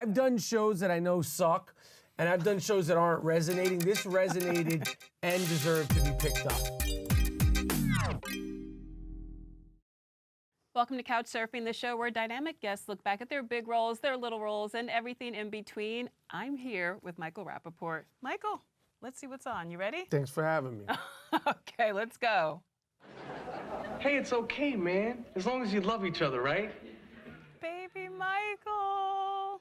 I've done shows that I know suck, and I've done shows that aren't resonating. This resonated and deserved to be picked up. Welcome to Couch Surfing, the show where dynamic guests look back at their big roles, their little roles, and everything in between. I'm here with Michael Rapaport. Michael, let's see what's on. You ready? Thanks for having me. Okay, let's go. Hey, it's okay, man. As long as you love each other, right? Baby Michael.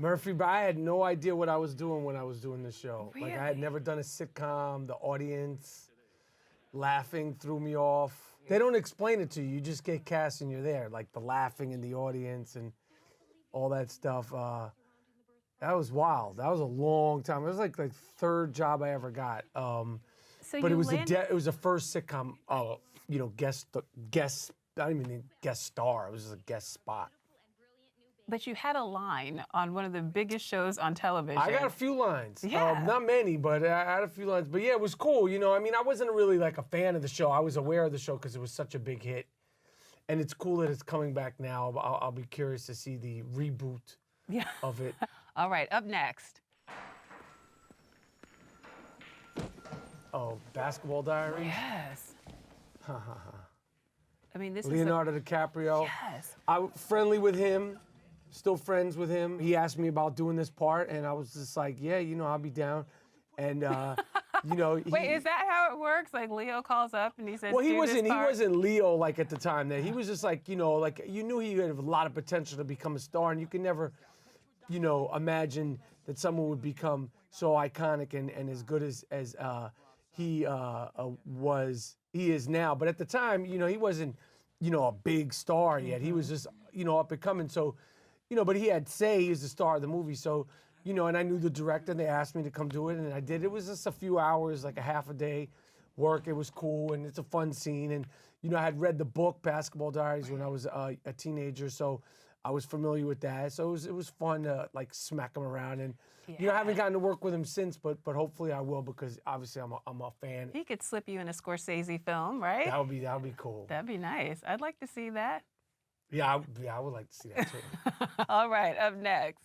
Murphy, but I had no idea what I was doing when I was doing this show. Really? Like, I had never done a sitcom. The audience laughing threw me off. They don't explain it to you. You just get cast and you're there. Like, the laughing in the audience and all that stuff. That was wild. That was a long time. It was like the third job I ever got. But it was the first sitcom, guest, I don't even think guest star. It was just a guest spot. But you had a line on one of the biggest shows on television. I got a few lines. Yeah. Not many, but I had a few lines. But yeah, it was cool. You know, I mean, I wasn't really like a fan of the show. I was aware of the show because it was such a big hit. And it's cool that it's coming back now. I'll be curious to see the reboot of it. All right, up next. Oh, Basketball Diaries? Yes. I mean, this Leonardo DiCaprio. Yes. I'm friendly with him. Still friends with him. He asked me about doing this part, and I was just like, yeah, I'll be down. And, Wait, is that how it works? Like, Leo calls up and he says, well, he do wasn't this part? Leo, like, at the time. That he was just like, like, you knew he had a lot of potential to become a star, and you can never, imagine that someone would become so iconic and as good as he is now. But at the time, he wasn't, a big star yet. He was just, up and coming. So, but he had say he was the star of the movie. So, and I knew the director, and they asked me to come do it, and I did. It was just a few hours, like a half a day work. It was cool, and it's a fun scene. And, I had read the book, Basketball Diaries, when I was a teenager, so I was familiar with that. So it was fun to, like, smack him around. And, I haven't gotten to work with him since, but hopefully I will, because obviously I'm a fan. He could slip you in a Scorsese film, right? That would be cool. That'd be nice. I'd like to see that. Yeah, I would like to see that, too. All right, up next.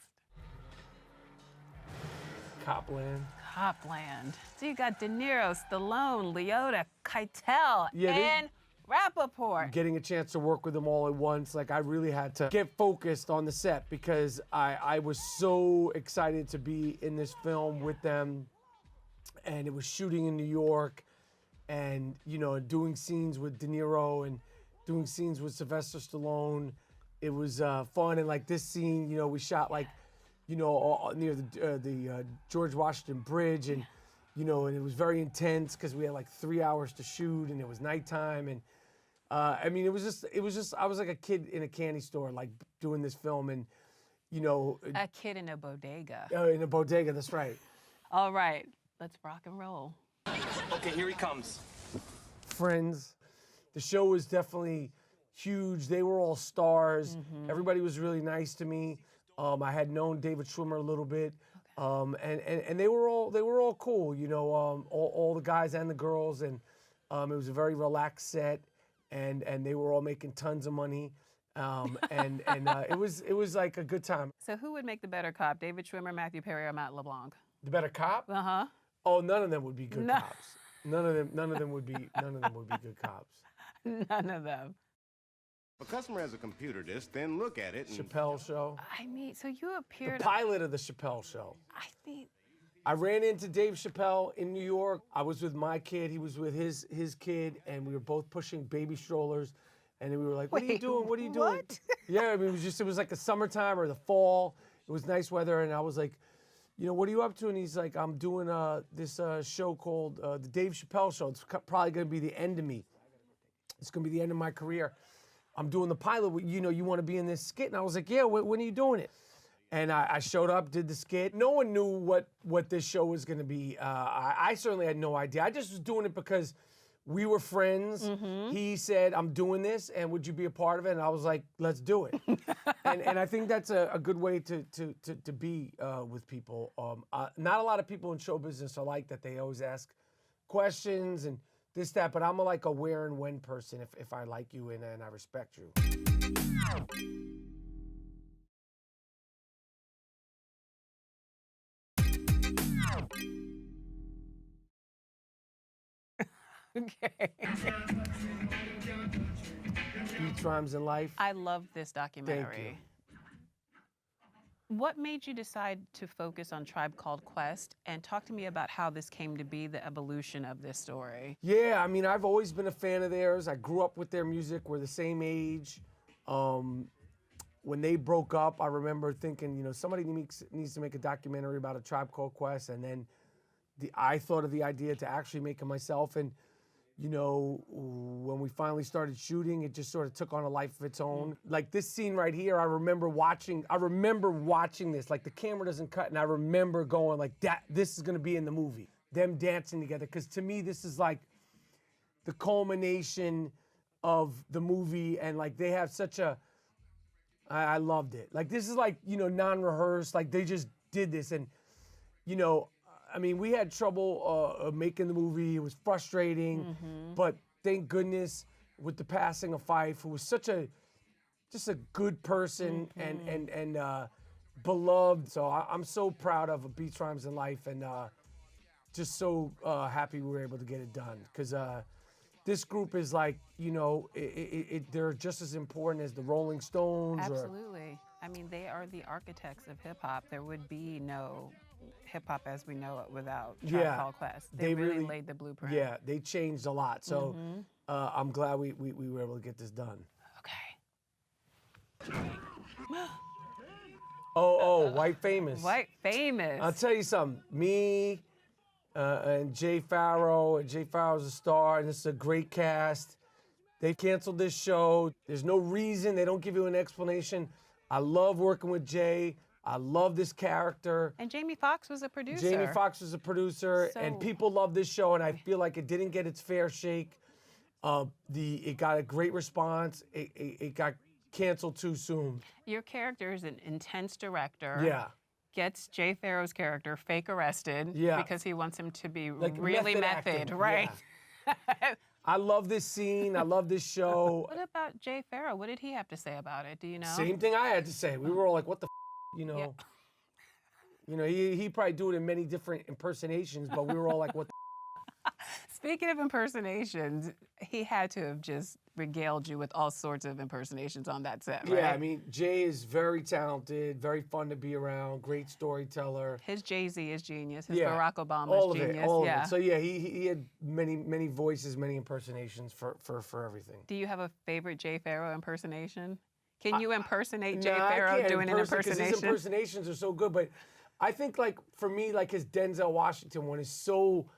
Copland. Copland. So you got De Niro, Stallone, Liotta, Keitel, and Rapaport. Getting a chance to work with them all at once, like, I really had to get focused on the set because I was so excited to be in this film with them, and it was shooting in New York, and, doing scenes with De Niro and doing scenes with Sylvester Stallone. It was fun, and, like, this scene, we shot, like, near the George Washington Bridge, and and it was very intense because we had like 3 hours to shoot, and it was nighttime, and I mean, it was just I was like a kid in a candy store, like, doing this film, and A kid in a bodega. in a bodega. That's right. All right, let's rock and roll. Okay, here he comes. Friends. The show was definitely huge. They were all stars. Everybody was really nice to me. I had known David Schwimmer a little bit, and they were all cool, all the guys and the girls, and it was a very relaxed set, and they were all making tons of money, and it was like a good time. So who would make the better cop, David Schwimmer, Matthew Perry, or Matt LeBlanc? The better cop? Uh-huh. Oh, none of them would be good cops. None of them would be good cops. None of them. If a customer has a computer disk, then look at it and... Chappelle Show. I mean, so you appeared... The pilot of the Chappelle Show. I think... I ran into Dave Chappelle in New York. I was with my kid. He was with his kid, and we were both pushing baby strollers. And we were like, what are you doing? What are you doing? What? Yeah, I mean, it was like the summertime or the fall. It was nice weather, and I was like, what are you up to? And he's like, I'm doing this show called The Dave Chappelle Show. It's probably going to be the end of me. It's going to be the end of my career. I'm doing the pilot, you want to be in this skit? And I was like, yeah, when are you doing it? And I showed up, did the skit. No one knew what this show was going to be. I certainly had no idea. I just was doing it because we were friends. He said, I'm doing this, and would you be a part of it? And I was like, let's do it. and I think that's a good way to be with people. Not a lot of people in show business are like that. They always ask questions and this, that, but I'm a where and when person if I like you and I respect you. Okay. Beats, Rhymes, and Life. I love this documentary. What made you decide to focus on Tribe Called Quest? And talk to me about how this came to be, the evolution of this story. Yeah, I mean, I've always been a fan of theirs. I grew up with their music. We're the same age. When they broke up, I remember thinking, you know, somebody needs to make a documentary about a Tribe Called Quest. And then I thought of the idea to actually make it myself. And, you know, when we finally started shooting, it just sort of took on a life of its own. Like this scene right here, I remember watching this, like the camera doesn't cut, and I remember going like, this is gonna be in the movie. Them dancing together, because to me, this is like the culmination of the movie, and like they have such a, I loved it. Like this is like, you know, non-rehearsed, like they just did this. And, you know, I mean, we had trouble making the movie. It was frustrating, but thank goodness with the passing of Fife, who was just a good person and beloved. So I'm so proud of Beats, Rhymes, and Life, and just so happy we were able to get it done. Because this group is like, you know, they're just as important as the Rolling Stones. Absolutely. I mean, they are the architects of hip hop. There would be no hip hop as we know it without Tribe Called Quest. They really laid the blueprint. Yeah, they changed a lot. So I'm glad we were able to get this done. Okay. White Famous. White Famous. I'll tell you something. Me and Jay Farrow, and Jay Farrow's a star, and this is a great cast. They canceled this show. There's no reason. They don't give you an explanation. I love working with Jay. I love this character. And Jamie Foxx was a producer. Jamie Foxx was a producer, and people love this show, and I feel like it didn't get its fair shake. It got a great response. It got canceled too soon. Your character is an intense director. Yeah. Gets Jay Farrow's character fake arrested because he wants him to be Like really method method, acting, right? yeah. I love this scene. I love this show. What about Jay Farrow? What did he have to say about it? Do you know? Same thing I had to say. We were all like, what the you know? Yeah. You know, he probably do it in many different impersonations, but we were all like, what the Speaking of impersonations, he had to have just regaled you with all sorts of impersonations on that set, right? Yeah, I mean, Jay is very talented, very fun to be around, great storyteller. His Jay-Z is genius. His Yeah, Barack Obama all is of genius. it, all yeah. of it. So yeah, he had many voices, many impersonations for everything. Do you have a favorite Jay Farrow impersonation? Can you impersonate Jay Nah, Farrow I can't doing an impersonation? His impersonations are so good, but I think like for me, like his Denzel Washington one is so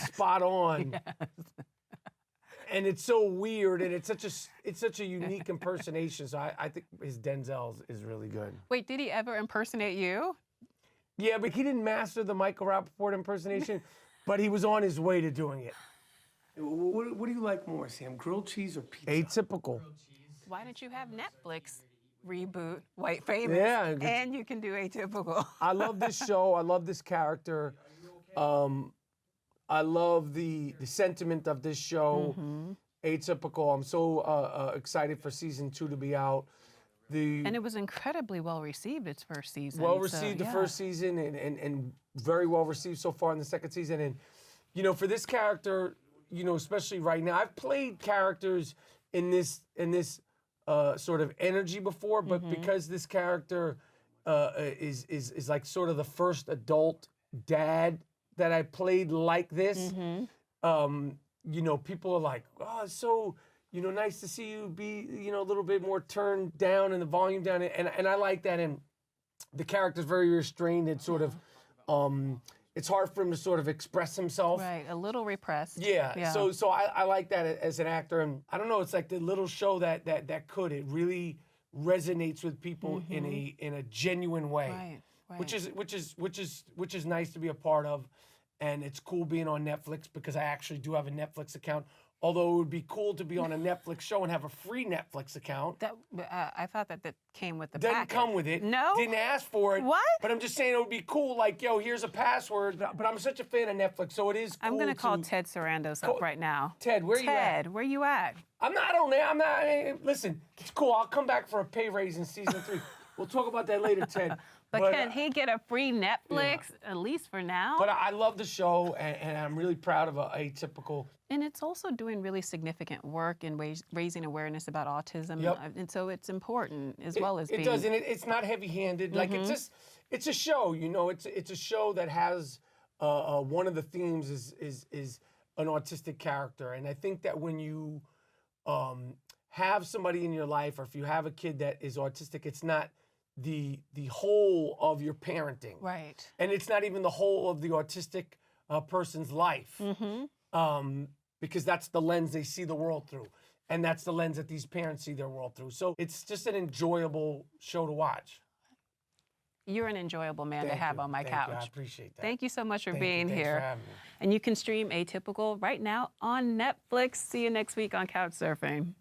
spot on. Yes. And it's so weird, and it's such a unique impersonation. So I think his Denzel is really good. Wait, did he ever impersonate you? Yeah, but he didn't master the Michael Rapaport impersonation, but he was on his way to doing it. What do you like more, Sam? Grilled cheese or pizza? Atypical. Why don't you have Netflix reboot White Famous? Yeah. And you can do Atypical. I love this show. I love this character. I love the sentiment of this show. Atypical. I'm so excited for season 2 to be out. And it was incredibly well received its first season. Well received the first season and very well received so far in the second season. And, you know, for this character, you know, especially right now, I've played characters in this sort of energy before, but because this character is like sort of the first adult dad that I played like this, you know, people are like, oh, it's so, you know, nice to see you be, you know, a little bit more turned down and the volume down. And I like that. And the character's very restrained and sort of, it's hard for him to sort of express himself. Right, a little repressed. Yeah. So I like that as an actor. And I don't know, it's like the little show that it really resonates with people in a genuine way. Right. Which is nice to be a part of. And it's cool being on Netflix because I actually do have a Netflix account. Although it would be cool to be on a Netflix show and have a free Netflix account. That I thought that came with the Doesn't package. come with it. No? Didn't ask for it. What? But I'm just saying it would be cool, like, yo, here's a password. But I'm such a fan of Netflix, so it is cool. I'm going to call Ted Sarandos up right now. Ted, where you at? Ted, where you at? I'm not on there. Listen, it's cool. I'll come back for a pay raise in season 3. We'll talk about that later, Ted. But can he get a free Netflix, at least for now? But I love the show, and I'm really proud of Atypical. And it's also doing really significant work in raising awareness about autism. Yep. And so it's important as well as it being... does, and it's not heavy-handed. Like, it's a show, you know. It's a show that has one of the themes is an autistic character. And I think that when you have somebody in your life, or if you have a kid that is autistic, it's not the whole of your parenting. Right. And it's not even the whole of the autistic person's life. Because that's the lens they see the world through. And that's the lens that these parents see their world through. So it's just an enjoyable show to watch. You're an enjoyable man to have on my Thank couch. you. I appreciate that. Thank you so much for Thank being you. Thanks here. for having me. And you can stream Atypical right now on Netflix. See you next week on Couch Surfing.